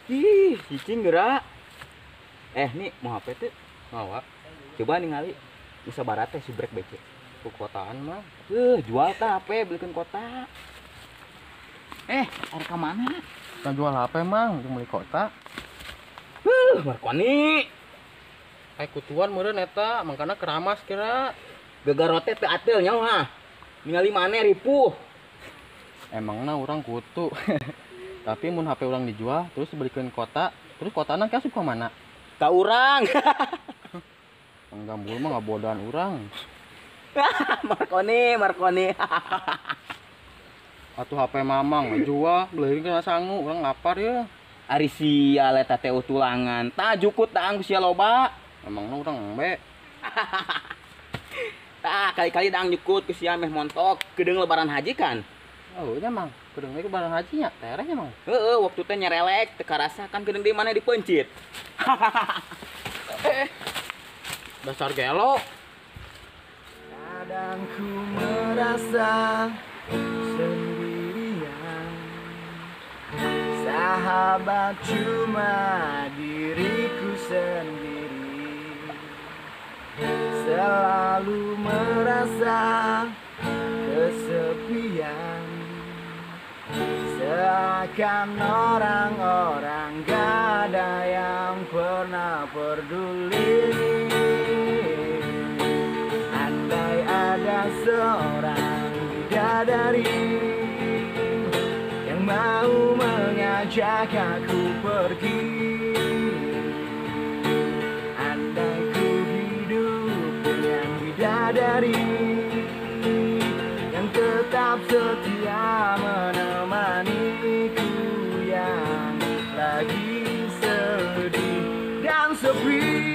Ih, cicing gerak. Nih mau HP tuh? Mau, coba ningali. Bisa barat teh subrek becek. Ku kotaan mah. Jual tah HP belikan kota. Ada ke mana? Kan jual HP mang, jeung beli kota. Markoni. Kutuan meureun eta, mangkana keramas kira. Gagarote teh atil nya mah. Ningali maneh ripuh. Emangna urang kutu. Tapi mun HP urang dijual, terus belikan kota, terus kotana kasup ka mana? Ka urang. Penggambul mah ngabodaan urang. Markoni. Atuh HP mamang jual, beliin kena sangu, urang lapar ya. Ari sia eta teh tulangan. Tah jukut daang sia loba. Emangna urang embe. Tah kali-kali daang jukut ku sia meh montok. Kedeung lebaran haji kan? Oh, nya mang, kedeung ge lebaran haji nya, tereh nya mang. Waktu teh nyerelek teu karasa kan kedeung di mana dipencit. Dasar gelo. Kadang ku merasa sendirian, sahabat cuma diriku sendiri. Selalu merasa kesepian, seakan orang-orang gak ada yang pernah peduli. Andai ada seorang bidadari yang mau mengajak aku pergi, andai ku hidup dengan bidadari yang tetap setia menemaniku yang lagi sedih dan sepi.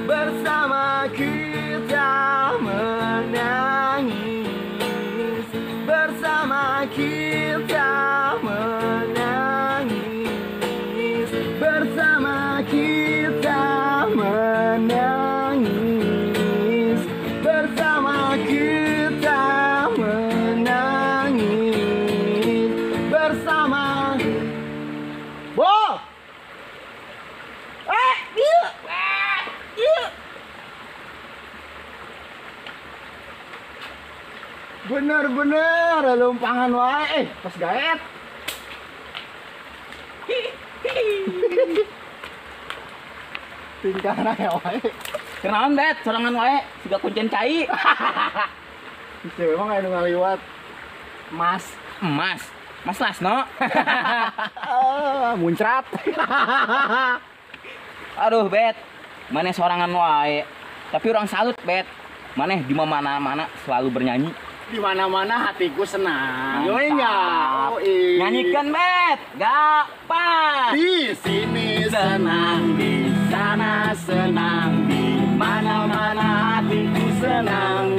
Bersama kita menangis, bersama kita menangis, bersama kita menangis, bersama kita menangis, bersama. Bo! Bener-bener lumpangan wae pas gaet. Tingkahna ya wae. Kenaon bet, sorangan wae, siga kuncen cai. Bisa memang aya nu ngaliwat. Mas Lasno. Muncrat. Aduh bet, maneh sorangan wae. Tapi orang salut bet. Maneh di mana-mana selalu bernyanyi. Di mana-mana hatiku senang. Mantap. Nyanyikan bet, gampang. Di sini senang, di sana senang, di mana-mana hatiku senang.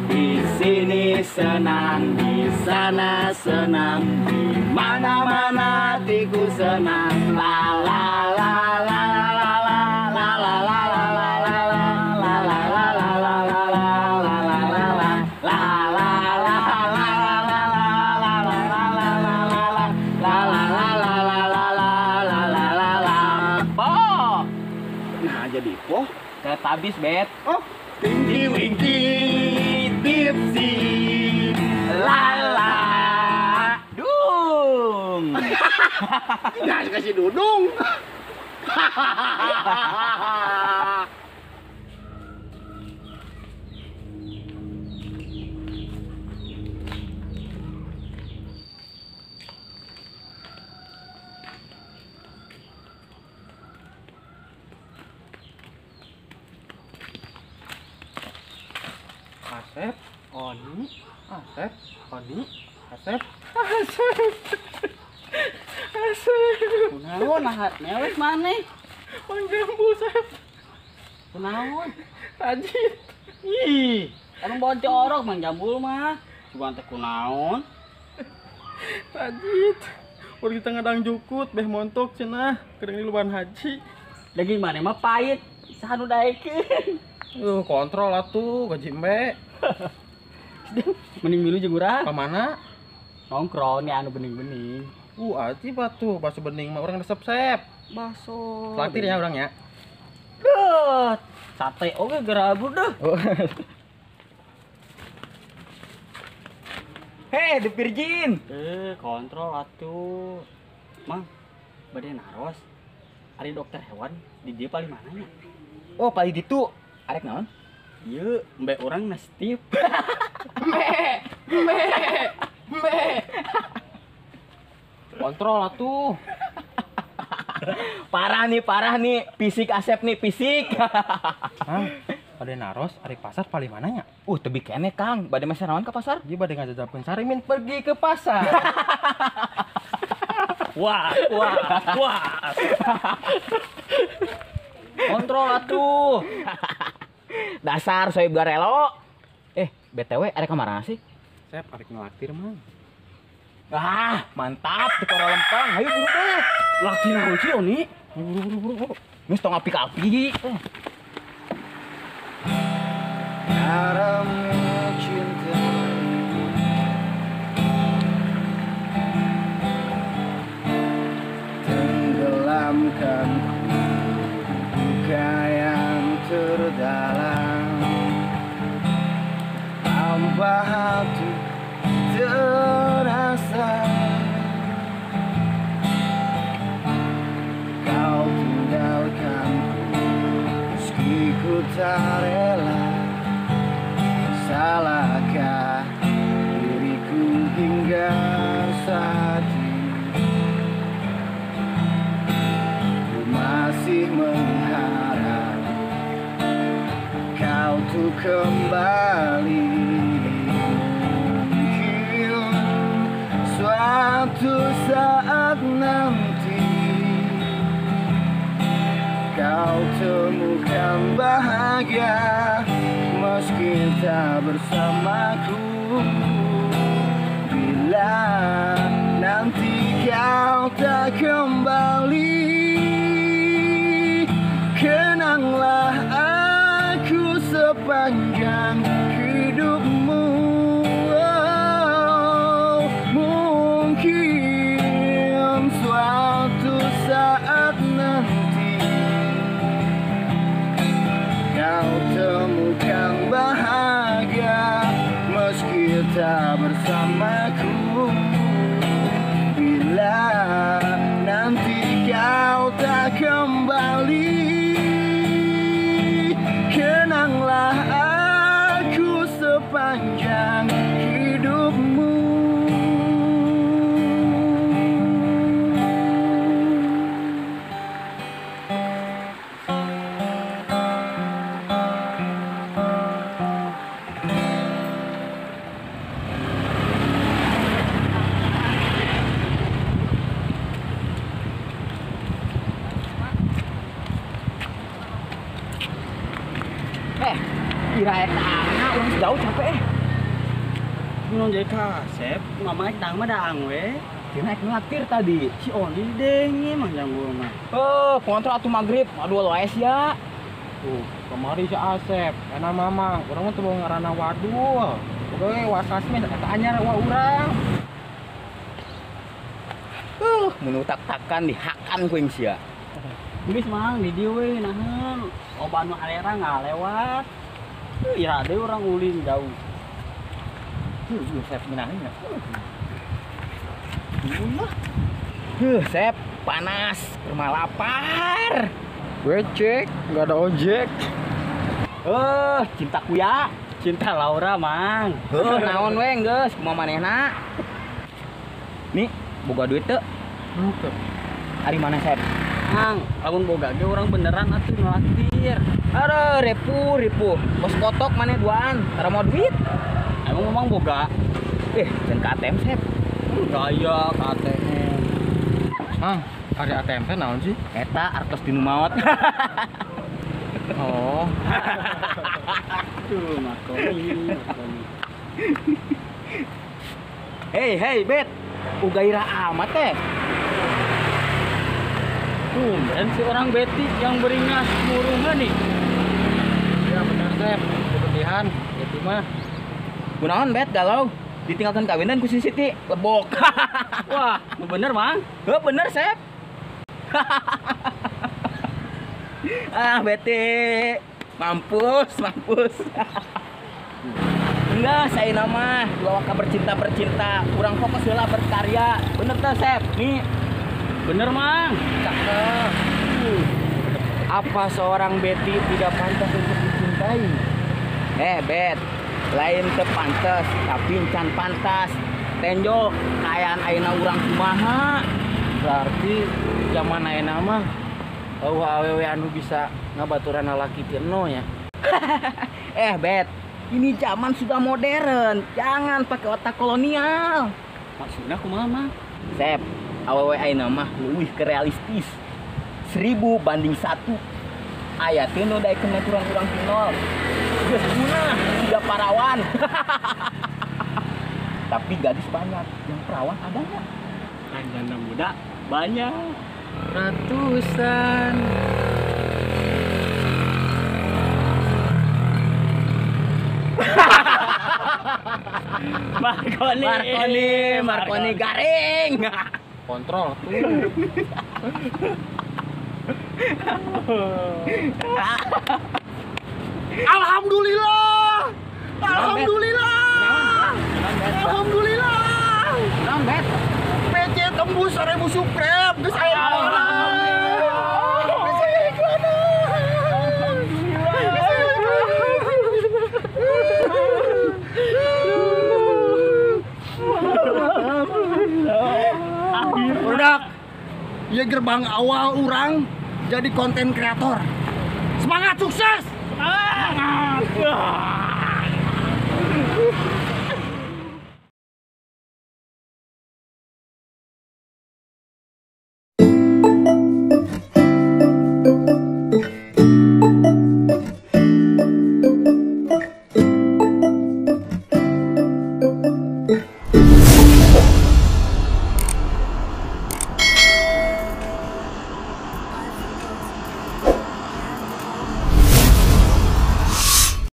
Di sini senang, di sana senang, di mana-mana hatiku senang. La la la la la la la la la la la la la la la la la la. Jadi poh Kayak tabis bet. oh tinggi wingki tipsi lala Dung. nggak kasih dudung. Asep, Oni, Asep, Oni, Asep. Kunaon nahat mewek maneh? Panggambul, Asep. Kunaon? Tajit. Ih, anu bocorok mang jambul mah. Cuman teh kunaon? Tajit. Udah kita ngadang jukut, beh montok cenah. Kedeng di luban haji. Daging maneh mah pahit. Saha nu daekeun? Kontrol atuh gaji embe. Mending milu jeung urang. Ka mana? nongkrong nih anu bening-bening. Aji batu bakso bening mah orang resep sep. Bakso. Traktir ya orang ya. Dut. Sate oke gerabu dah. Oh. Hei, The Virgin. Kontrol atuh. Mang, bade naros. Ari dokter hewan di dia paling mananya? Oh, paling ditu. Arek naon? Ieu, mbak orang nastip. Kontrol atuh. Parah nih. Fisik Asep nih, fisik. Hah? Bade naros ari pasar paling mananya? Tebi kene Kang. Bade masa naon ke pasar? Dia bade ngajajabkeun Sarimin pergi ke pasar. Wah. Kontrol atuh. Dasar soib garelo. BTW arek kamana sih? Sep arek ngelaktir mah. Mantap di Kora Lempang. Ayo buru deh. Laki naon sih Oni? Buru. Geus tong api-api. Haramnya cinta tenggelamkan duka yang terdalam tanpa hati terasa kau tinggalkanku meski ku tak rela. Salahkah diriku hingga saat ini ku masih mengharap kau tuh kembali. Mungkin suatu saat nanti kau temukan bahagia meski tak bersamaku. Bila nanti kau tak kembali, kenanglah aku sepanjang hidupmu. Mungkin suatu saat nanti kau temukan bahagia meski tak bersamaku. Bila nanti kau tak kembali, kenanglah aku sepanjang hidupmu. Kira etana urang jauh capek. Belum jadi kasep, mamanya dang mah daang we. Kira naik ngelaktir tadi. Si Oni dengi mah yang gua mah. Kontrol atuh maghrib. Aduh loes ya. Tuh, kemari si Asep, enak mamang, orang tuh mau ngarana wadul. Oke, wasasmi eta anyar wa urang. Mun tak-takan dihakan ku sia. Geus mang di dieu we naheun. Loba anu alera ngalewat. Ira deui urang ulin jauh. Sep menangnya. Sep panas, rumah lapar. Gue cek, nggak ada ojek. Cintaku ya. Cinta Laura mang. Naon we geus kumaha manehna? Nih, boga duit teu? Tuh. Ari mana Sep? Mang, lamun boga ge urang beneran atuh ngelaktir. Aduh, ripu. Bos kotok mana duaan? Tara mau duit? Emang memang boga? Jangan ke ATM Sep. Gaya KTM. Ah, ada ATM teh naon sih? Eta artos dinu maot. Oh, Tuh, makoni. Hei, Bet. Ugaira amat teh. Dan si orang Betty yang beringas murungan nih. ya benar Sep, keputihan, itu mah. Kunaon Bet galau? ditinggalkan kawinan ku si Siti lebok. Wah, bener mang. Heuh bener Sep. Ah bete. Mampus. Enggak, saya nama dua waka bercinta, kurang fokus heula berkarya. Bener teh Sep. Nih, Bener mang. cakep. Apa seorang Betty tidak pantas untuk dicintai? Bet, lain teu pantes, tapi can pantas. Tenjo kayaan ayeuna urang kumaha. Berarti zaman ayeuna mah awewe anu bisa ngabaturan lalaki tino ya. Bet, ini zaman sudah modern. Jangan pakai otak kolonial. Maksudnya kumaha mang? Sep, awewe ayeuna mah leuwih ke realistis. 1000 banding 1. Aya teh nu daekeun kurang-kurang pinol. Geus punah, tidak parawan. Tapi gadis banyak, yang perawan ada nggak? Janda muda banyak. Ratusan. Marconi garing. Kontrol tuh. Alhamdulillah. Naon, Bet? PC tembus 1000 subscribe. Geus aya Produk. Ya gerbang awal orang jadi konten kreator. Semangat sukses. Semangat.